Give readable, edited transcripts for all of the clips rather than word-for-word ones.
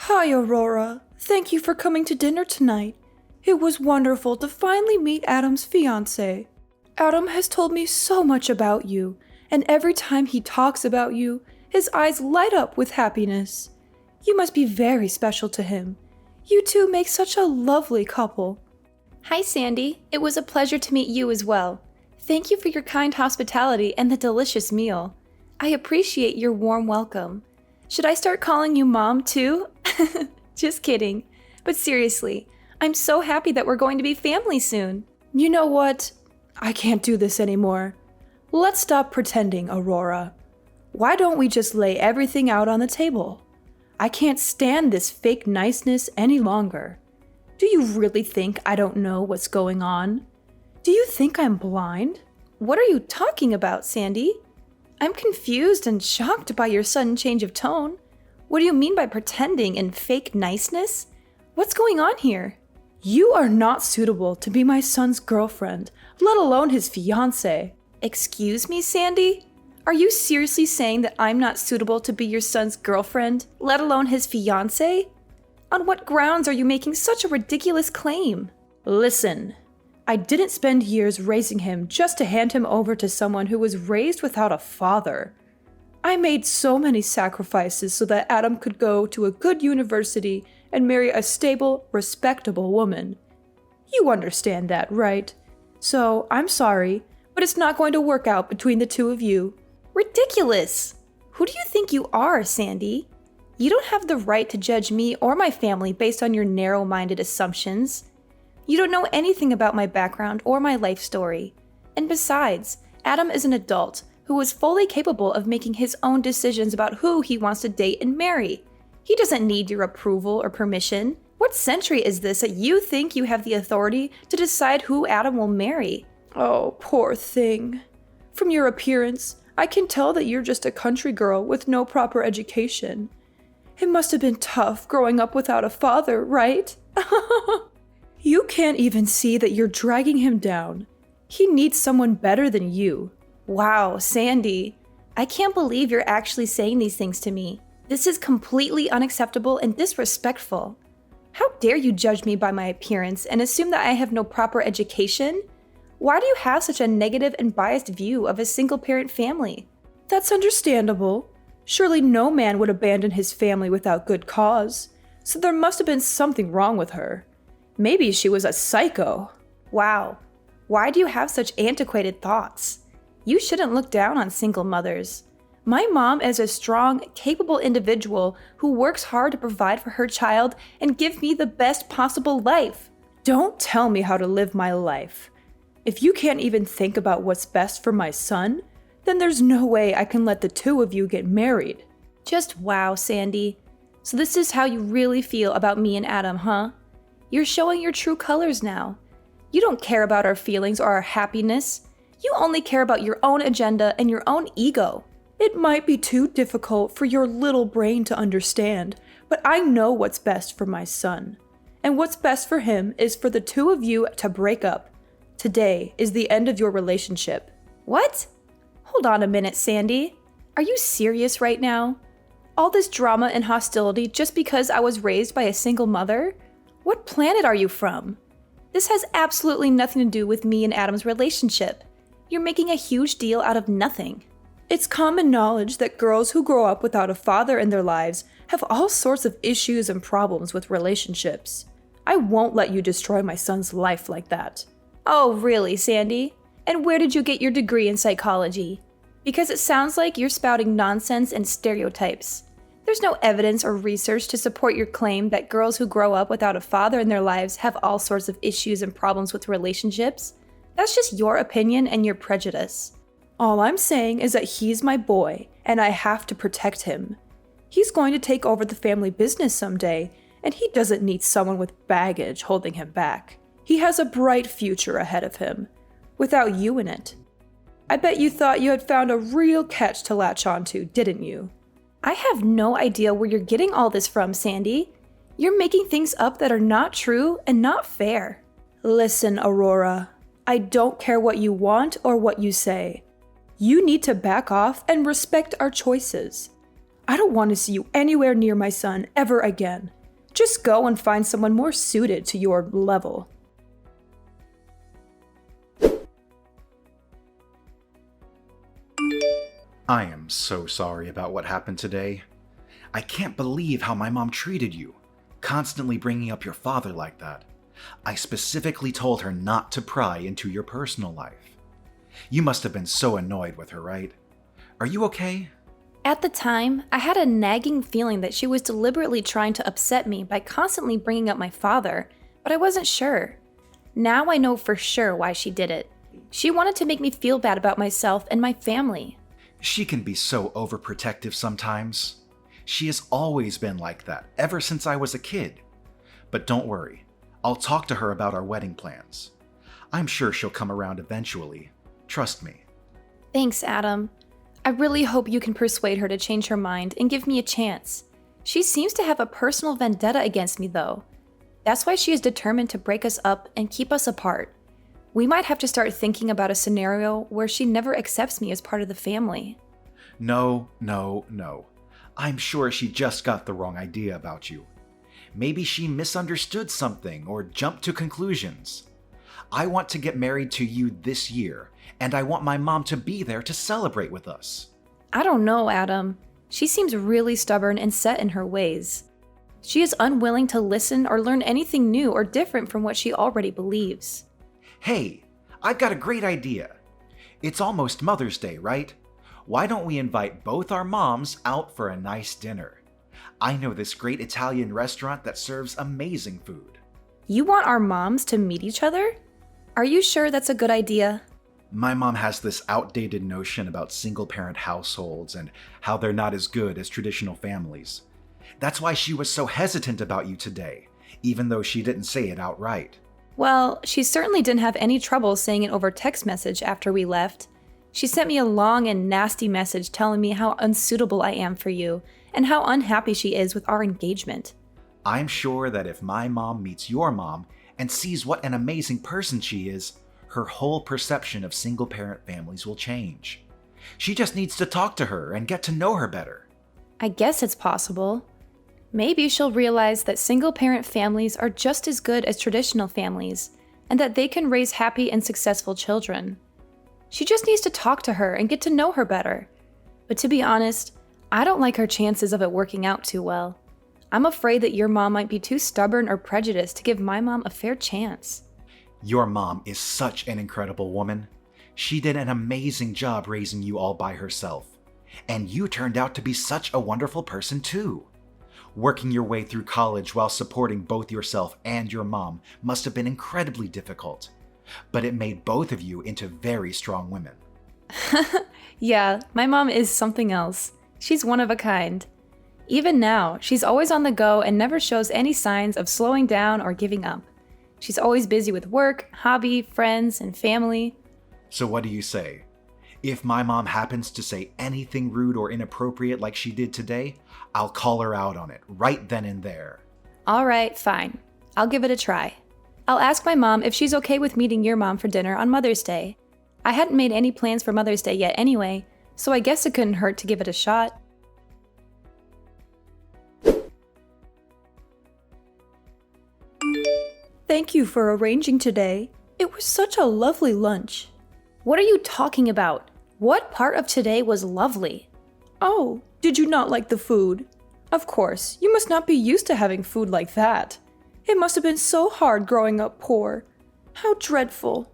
Hi, Aurora. Thank you for coming to dinner tonight. It was wonderful to finally meet Adam's fiancé. Adam has told me so much about you, and every time he talks about you, his eyes light up with happiness. You must be very special to him. You two make such a lovely couple. Hi, Sandy. It was a pleasure to meet you as well. Thank you for your kind hospitality and the delicious meal. I appreciate your warm welcome. Should I start calling you Mom, too? Just kidding. But seriously, I'm so happy that we're going to be family soon. You know what? I can't do this anymore. Let's stop pretending, Aurora. Why don't we just lay everything out on the table? I can't stand this fake niceness any longer. Do you really think I don't know what's going on? Do you think I'm blind? What are you talking about, Sandy? I'm confused and shocked by your sudden change of tone. What do you mean by pretending and fake niceness? What's going on here? You are not suitable to be my son's girlfriend, let alone his fiancé. Excuse me, Sandy? Are you seriously saying that I'm not suitable to be your son's girlfriend, let alone his fiancé? On what grounds are you making such a ridiculous claim? Listen, I didn't spend years raising him just to hand him over to someone who was raised without a father. I made so many sacrifices so that Adam could go to a good university and marry a stable, respectable woman. You understand that, right? So, I'm sorry, but it's not going to work out between the two of you. Ridiculous! Who do you think you are, Sandy? You don't have the right to judge me or my family based on your narrow-minded assumptions. You don't know anything about my background or my life story. And besides, Adam is an adult who is fully capable of making his own decisions about who he wants to date and marry. He doesn't need your approval or permission. What century is this that you think you have the authority to decide who Adam will marry? Oh, poor thing. From your appearance, I can tell that you're just a country girl with no proper education. It must have been tough growing up without a father, right? You can't even see that you're dragging him down. He needs someone better than you. Wow, Sandy. I can't believe you're actually saying these things to me. This is completely unacceptable and disrespectful. How dare you judge me by my appearance and assume that I have no proper education? Why do you have such a negative and biased view of a single-parent family? That's understandable. Surely no man would abandon his family without good cause, so there must have been something wrong with her. Maybe she was a psycho. Wow. Why do you have such antiquated thoughts? You shouldn't look down on single mothers. My mom is a strong, capable individual who works hard to provide for her child and give me the best possible life. Don't tell me how to live my life. If you can't even think about what's best for my son, then there's no way I can let the two of you get married. Just wow, Sandy. So this is how you really feel about me and Adam, huh? You're showing your true colors now. You don't care about our feelings or our happiness. You only care about your own agenda and your own ego. It might be too difficult for your little brain to understand, but I know what's best for my son. And what's best for him is for the two of you to break up. Today is the end of your relationship. What? Hold on a minute, Sandy. Are you serious right now? All this drama and hostility just because I was raised by a single mother? What planet are you from? This has absolutely nothing to do with me and Adam's relationship. You're making a huge deal out of nothing. It's common knowledge that girls who grow up without a father in their lives have all sorts of issues and problems with relationships. I won't let you destroy my son's life like that. Oh, really, Sandy? And where did you get your degree in psychology? Because it sounds like you're spouting nonsense and stereotypes. There's no evidence or research to support your claim that girls who grow up without a father in their lives have all sorts of issues and problems with relationships. That's just your opinion and your prejudice. All I'm saying is that he's my boy, and I have to protect him. He's going to take over the family business someday, and he doesn't need someone with baggage holding him back. He has a bright future ahead of him, without you in it. I bet you thought you had found a real catch to latch onto, didn't you? I have no idea where you're getting all this from, Sandy. You're making things up that are not true and not fair. Listen, Aurora, I don't care what you want or what you say. You need to back off and respect our choices. I don't want to see you anywhere near my son ever again. Just go and find someone more suited to your level. I am so sorry about what happened today. I can't believe how my mom treated you, constantly bringing up your father like that. I specifically told her not to pry into your personal life. You must have been so annoyed with her, right? Are you okay? At the time, I had a nagging feeling that she was deliberately trying to upset me by constantly bringing up my father, but I wasn't sure. Now I know for sure why she did it. She wanted to make me feel bad about myself and my family. She can be so overprotective sometimes. She has always been like that, ever since I was a kid. But don't worry, I'll talk to her about our wedding plans. I'm sure she'll come around eventually. Trust me. Thanks, Adam. I really hope you can persuade her to change her mind and give me a chance. She seems to have a personal vendetta against me, though. That's why she is determined to break us up and keep us apart. We might have to start thinking about a scenario where she never accepts me as part of the family. No. I'm sure she just got the wrong idea about you. Maybe she misunderstood something or jumped to conclusions. I want to get married to you this year, and I want my mom to be there to celebrate with us. I don't know, Adam. She seems really stubborn and set in her ways. She is unwilling to listen or learn anything new or different from what she already believes. Hey, I've got a great idea. It's almost Mother's Day, right? Why don't we invite both our moms out for a nice dinner? I know this great Italian restaurant that serves amazing food. You want our moms to meet each other? Are you sure that's a good idea? My mom has this outdated notion about single-parent households and how they're not as good as traditional families. That's why she was so hesitant about you today, even though she didn't say it outright. Well, she certainly didn't have any trouble saying it over text message after we left. She sent me a long and nasty message telling me how unsuitable I am for you and how unhappy she is with our engagement. I'm sure that if my mom meets your mom and sees what an amazing person she is, her whole perception of single-parent families will change. She just needs to talk to her and get to know her better. I guess it's possible. Maybe she'll realize that single-parent families are just as good as traditional families, and that they can raise happy and successful children. She just needs to talk to her and get to know her better. But to be honest, I don't like her chances of it working out too well. I'm afraid that your mom might be too stubborn or prejudiced to give my mom a fair chance. Your mom is such an incredible woman. She did an amazing job raising you all by herself. And you turned out to be such a wonderful person too. Working your way through college while supporting both yourself and your mom must have been incredibly difficult. But it made both of you into very strong women. Yeah, my mom is something else. She's one of a kind. Even now, she's always on the go and never shows any signs of slowing down or giving up. She's always busy with work, hobby, friends, and family. So what do you say? If my mom happens to say anything rude or inappropriate like she did today, I'll call her out on it right then and there. All right, fine. I'll give it a try. I'll ask my mom if she's okay with meeting your mom for dinner on Mother's Day. I hadn't made any plans for Mother's Day yet anyway, so I guess it couldn't hurt to give it a shot. Thank you for arranging today. It was such a lovely lunch. What are you talking about? What part of today was lovely? Oh, did you not like the food? Of course, you must not be used to having food like that. It must have been so hard growing up poor. How dreadful.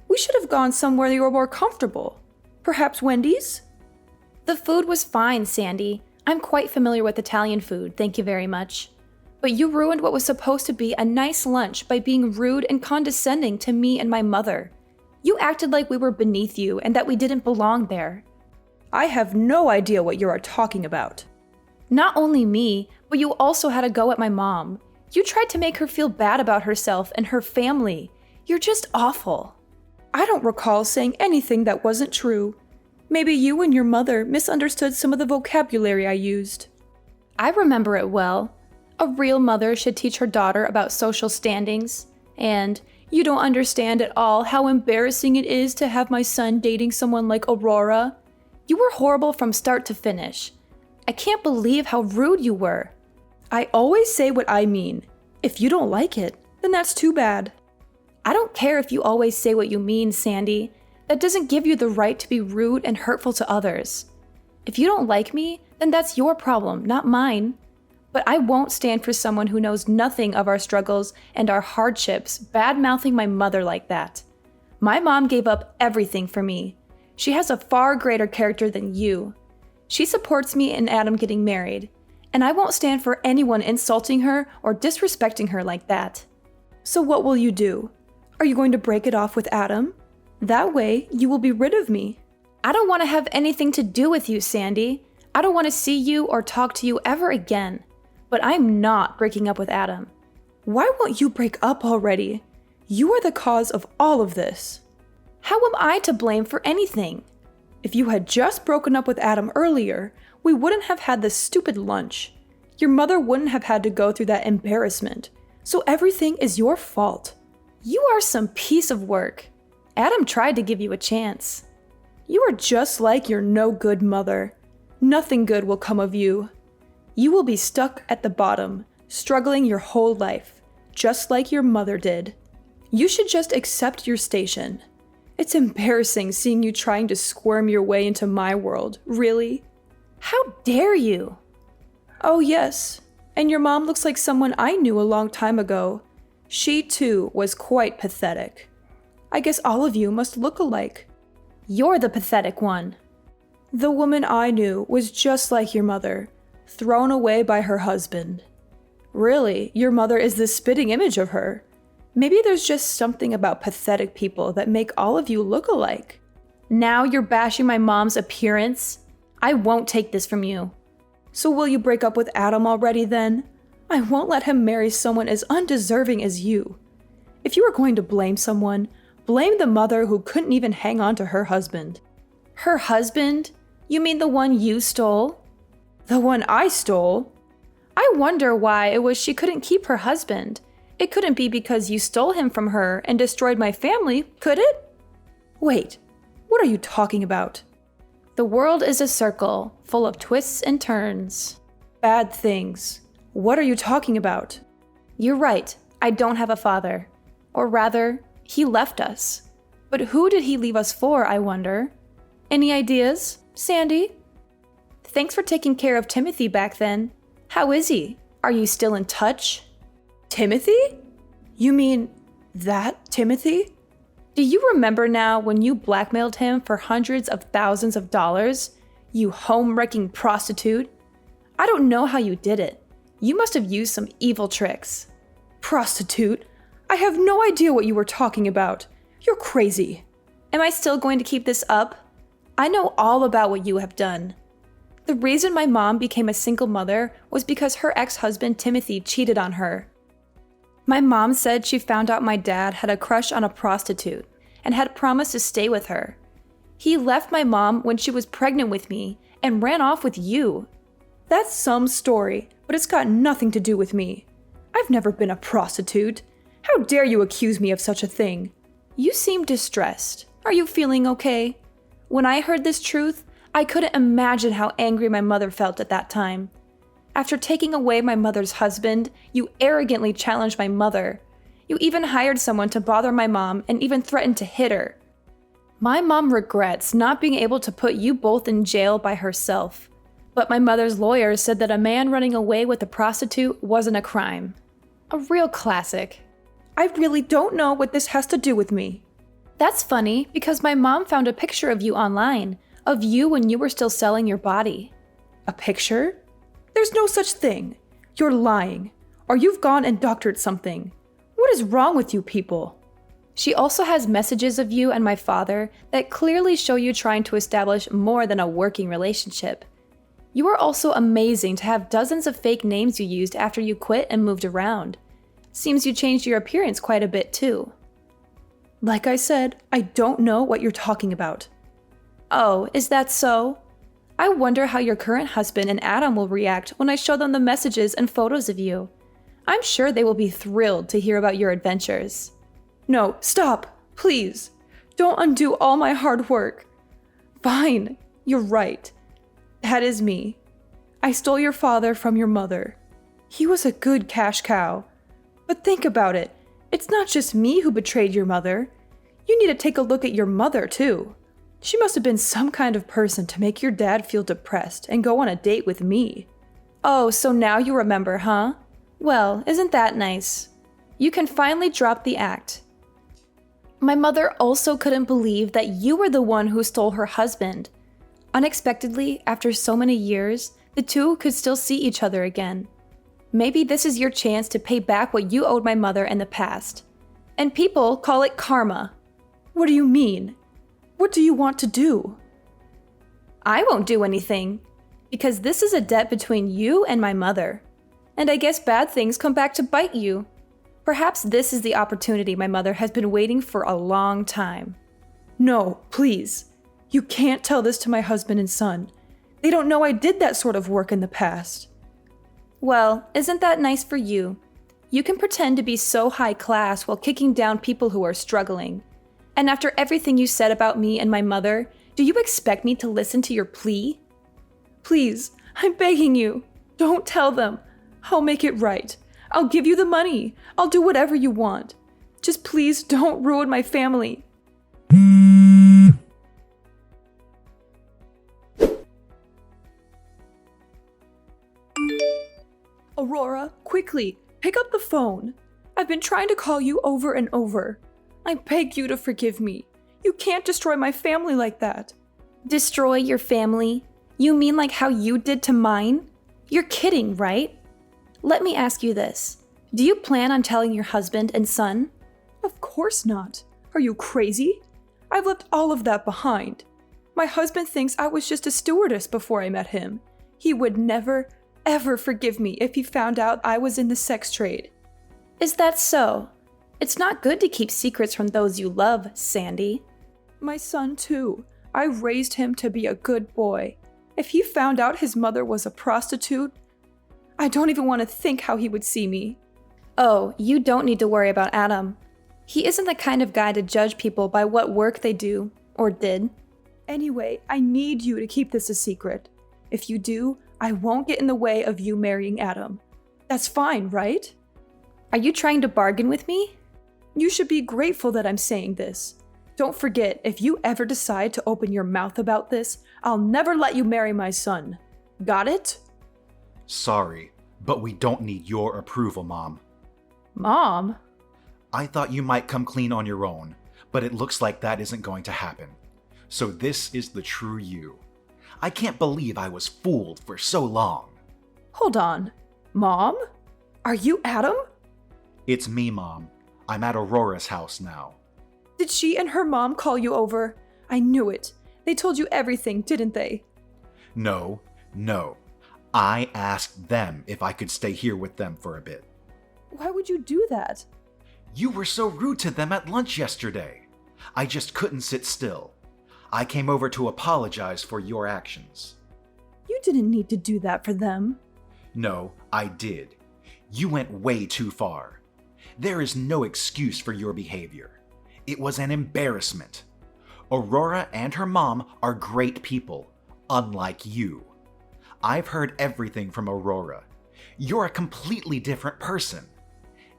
We should have gone somewhere you were more comfortable. Perhaps Wendy's? The food was fine, Sandy. I'm quite familiar with Italian food, thank you very much. But you ruined what was supposed to be a nice lunch by being rude and condescending to me and my mother. You acted like we were beneath you and that we didn't belong there. I have no idea what you are talking about. Not only me, but you also had a go at my mom. You tried to make her feel bad about herself and her family. You're just awful. I don't recall saying anything that wasn't true. Maybe you and your mother misunderstood some of the vocabulary I used. I remember it well. A real mother should teach her daughter about social standings. And you don't understand at all how embarrassing it is to have my son dating someone like Aurora. You were horrible from start to finish. I can't believe how rude you were. I always say what I mean. If you don't like it, then that's too bad. I don't care if you always say what you mean, Sandy. That doesn't give you the right to be rude and hurtful to others. If you don't like me, then that's your problem, not mine. But I won't stand for someone who knows nothing of our struggles and our hardships bad-mouthing my mother like that. My mom gave up everything for me. She has a far greater character than you. She supports me and Adam getting married, and I won't stand for anyone insulting her or disrespecting her like that. So what will you do? Are you going to break it off with Adam? That way, you will be rid of me. I don't want to have anything to do with you, Sandy. I don't want to see you or talk to you ever again. But I'm not breaking up with Adam. Why won't you break up already? You are the cause of all of this. How am I to blame for anything? If you had just broken up with Adam earlier, we wouldn't have had this stupid lunch. Your mother wouldn't have had to go through that embarrassment. So everything is your fault. You are some piece of work. Adam tried to give you a chance. You are just like your no-good mother. Nothing good will come of you. You will be stuck at the bottom, struggling your whole life, just like your mother did. You should just accept your station. It's embarrassing seeing you trying to squirm your way into my world, really. How dare you? Oh yes, and your mom looks like someone I knew a long time ago. She too was quite pathetic. I guess all of you must look alike. You're the pathetic one. The woman I knew was just like your mother, thrown away by her husband. Really, your mother is the spitting image of her. Maybe there's just something about pathetic people that make all of you look alike. Now you're bashing my mom's appearance? I won't take this from you. So will you break up with Adam already then? I won't let him marry someone as undeserving as you. If you are going to blame someone, blame the mother who couldn't even hang on to her husband. Her husband? You mean the one you stole? The one I stole? I wonder why it was she couldn't keep her husband. It couldn't be because you stole him from her and destroyed my family, could it? Wait, what are you talking about? The world is a circle, full of twists and turns. Bad things. What are you talking about? You're right, I don't have a father. Or rather, he left us. But who did he leave us for, I wonder? Any ideas, Sandy? Thanks for taking care of Timothy back then. How is he? Are you still in touch? Timothy? You mean that Timothy? Do you remember now when you blackmailed him for hundreds of thousands of dollars? You home-wrecking prostitute? I don't know how you did it. You must have used some evil tricks. Prostitute? I have no idea what you were talking about. You're crazy. Am I still going to keep this up? I know all about what you have done. The reason my mom became a single mother was because her ex-husband Timothy cheated on her. My mom said she found out my dad had a crush on a prostitute and had promised to stay with her. He left my mom when she was pregnant with me and ran off with you. That's some story, but it's got nothing to do with me. I've never been a prostitute. How dare you accuse me of such a thing? You seem distressed. Are you feeling okay? When I heard this truth, I couldn't imagine how angry my mother felt at that time. After taking away my mother's husband, you arrogantly challenged my mother. You even hired someone to bother my mom and even threatened to hit her. My mom regrets not being able to put you both in jail by herself. But my mother's lawyer said that a man running away with a prostitute wasn't a crime. A real classic. I really don't know what this has to do with me. That's funny because my mom found a picture of you online, of you when you were still selling your body. A picture? There's no such thing. You're lying. Or you've gone and doctored something. What is wrong with you people? She also has messages of you and my father that clearly show you trying to establish more than a working relationship. You are also amazing to have dozens of fake names you used after you quit and moved around. Seems you changed your appearance quite a bit too. Like I said, I don't know what you're talking about. Oh, is that so? I wonder how your current husband and Adam will react when I show them the messages and photos of you. I'm sure they will be thrilled to hear about your adventures. No, stop, please. Don't undo all my hard work. Fine, you're right. That is me. I stole your father from your mother. He was a good cash cow. But think about it. It's not just me who betrayed your mother. You need to take a look at your mother, too. She must have been some kind of person to make your dad feel depressed and go on a date with me. Oh, so now you remember, huh? Well, isn't that nice? You can finally drop the act. My mother also couldn't believe that you were the one who stole her husband. Unexpectedly, after so many years, the two could still see each other again. Maybe this is your chance to pay back what you owed my mother in the past. And people call it karma. What do you mean? What do you want to do? I won't do anything, because this is a debt between you and my mother. And I guess bad things come back to bite you. Perhaps this is the opportunity my mother has been waiting for a long time. No, please. You can't tell this to my husband and son. They don't know I did that sort of work in the past. Well, isn't that nice for you? You can pretend to be so high class while kicking down people who are struggling. And after everything you said about me and my mother, do you expect me to listen to your plea? Please, I'm begging you. Don't tell them. I'll make it right. I'll give you the money. I'll do whatever you want. Just please don't ruin my family. Aurora, quickly, pick up the phone. I've been trying to call you over and over. I beg you to forgive me. You can't destroy my family like that. Destroy your family? You mean like how you did to mine? You're kidding, right? Let me ask you this. Do you plan on telling your husband and son? Of course not. Are you crazy? I've left all of that behind. My husband thinks I was just a stewardess before I met him. He would never, ever forgive me if he found out I was in the sex trade. Is that so? It's not good to keep secrets from those you love, Sandy. My son, too. I raised him to be a good boy. If he found out his mother was a prostitute, I don't even want to think how he would see me. Oh, you don't need to worry about Adam. He isn't the kind of guy to judge people by what work they do, or did. Anyway, I need you to keep this a secret. If you do, I won't get in the way of you marrying Adam. That's fine, right? Are you trying to bargain with me? You should be grateful that I'm saying this. Don't forget, if you ever decide to open your mouth about this, I'll never let you marry my son. Got it? Sorry, but we don't need your approval, Mom. Mom? I thought you might come clean on your own, but it looks like that isn't going to happen. So this is the true you. I can't believe I was fooled for so long. Hold on. Mom? Are you Adam? It's me, Mom. I'm at Aurora's house now. Did she and her mom call you over? I knew it. They told you everything, didn't they? No. I asked them if I could stay here with them for a bit. Why would you do that? You were so rude to them at lunch yesterday. I just couldn't sit still. I came over to apologize for your actions. You didn't need to do that for them. No, I did. You went way too far. There is no excuse for your behavior. It was an embarrassment. Aurora and her mom are great people, unlike you. I've heard everything from Aurora. You're a completely different person.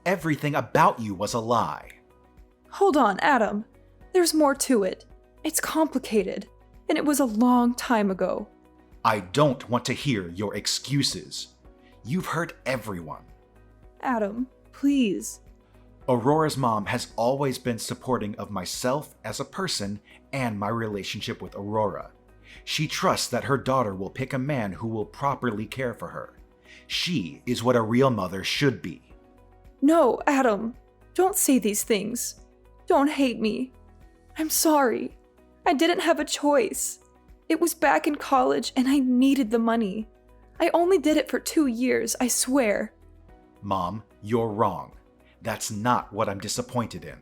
Everything about you was a lie. Hold on, Adam. There's more to it. It's complicated, and it was a long time ago. I don't want to hear your excuses. You've hurt everyone. Adam, please. Aurora's mom has always been supporting of myself as a person and my relationship with Aurora. She trusts that her daughter will pick a man who will properly care for her. She is what a real mother should be. No, Adam. Don't say these things. Don't hate me. I'm sorry. I didn't have a choice. It was back in college and I needed the money. I only did it for 2 years, I swear. Mom, you're wrong. That's not what I'm disappointed in.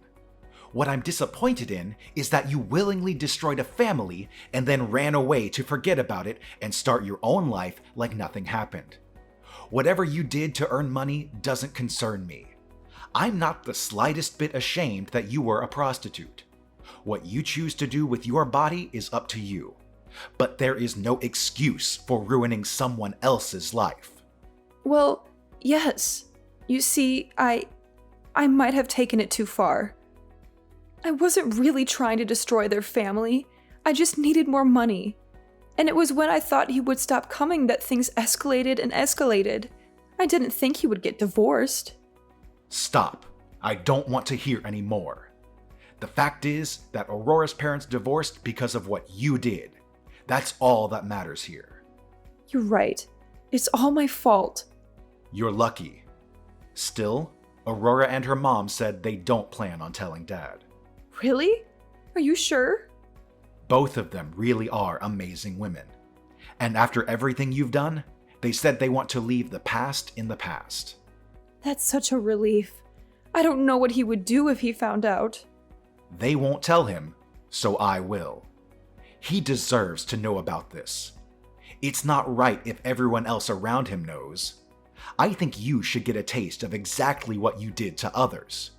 What I'm disappointed in is that you willingly destroyed a family and then ran away to forget about it and start your own life like nothing happened. Whatever you did to earn money doesn't concern me. I'm not the slightest bit ashamed that you were a prostitute. What you choose to do with your body is up to you. But there is no excuse for ruining someone else's life. Well, Yes. You see, I might have taken it too far. I wasn't really trying to destroy their family. I just needed more money. And it was when I thought he would stop coming that things escalated and escalated. I didn't think he would get divorced. Stop. I don't want to hear any more. The fact is that Aurora's parents divorced because of what you did. That's all that matters here. You're right. It's all my fault. You're lucky. Still, Aurora and her mom said they don't plan on telling Dad. Really? Are you sure? Both of them really are amazing women. And after everything you've done, they said they want to leave the past in the past. That's such a relief. I don't know what he would do if he found out. They won't tell him, so I will. He deserves to know about this. It's not right if everyone else around him knows. I think you should get a taste of exactly what you did to others.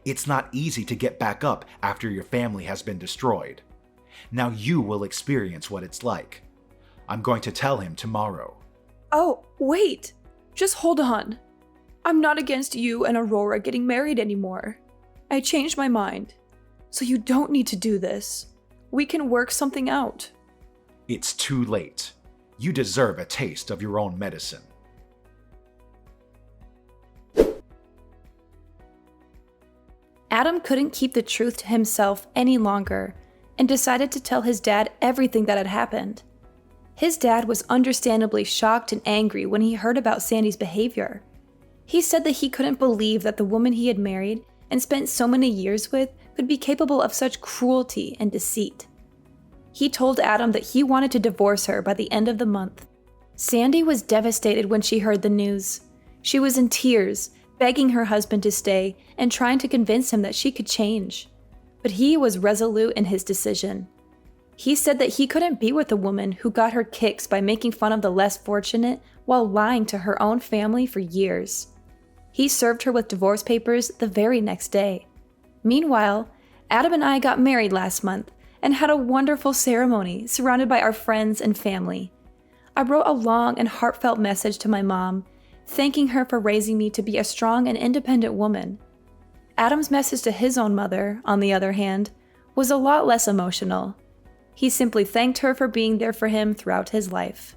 It's not easy to get back up after your family has been destroyed. Now you will experience what it's like. I'm going to tell him tomorrow. Oh, wait. Just hold on. I'm not against you and Aurora getting married anymore. I changed my mind. So you don't need to do this. We can work something out. It's too late. You deserve a taste of your own medicine. Adam couldn't keep the truth to himself any longer and decided to tell his dad everything that had happened. His dad was understandably shocked and angry when he heard about Sandy's behavior. He said that he couldn't believe that the woman he had married and spent so many years with could be capable of such cruelty and deceit. He told Adam that he wanted to divorce her by the end of the month. Sandy was devastated when she heard the news. She was in tears, begging her husband to stay and trying to convince him that she could change. But he was resolute in his decision. He said that he couldn't be with a woman who got her kicks by making fun of the less fortunate while lying to her own family for years. He served her with divorce papers the very next day. Meanwhile, Adam and I got married last month and had a wonderful ceremony surrounded by our friends and family. I wrote a long and heartfelt message to my mom, thanking her for raising me to be a strong and independent woman. Adam's message to his own mother, on the other hand, was a lot less emotional. He simply thanked her for being there for him throughout his life.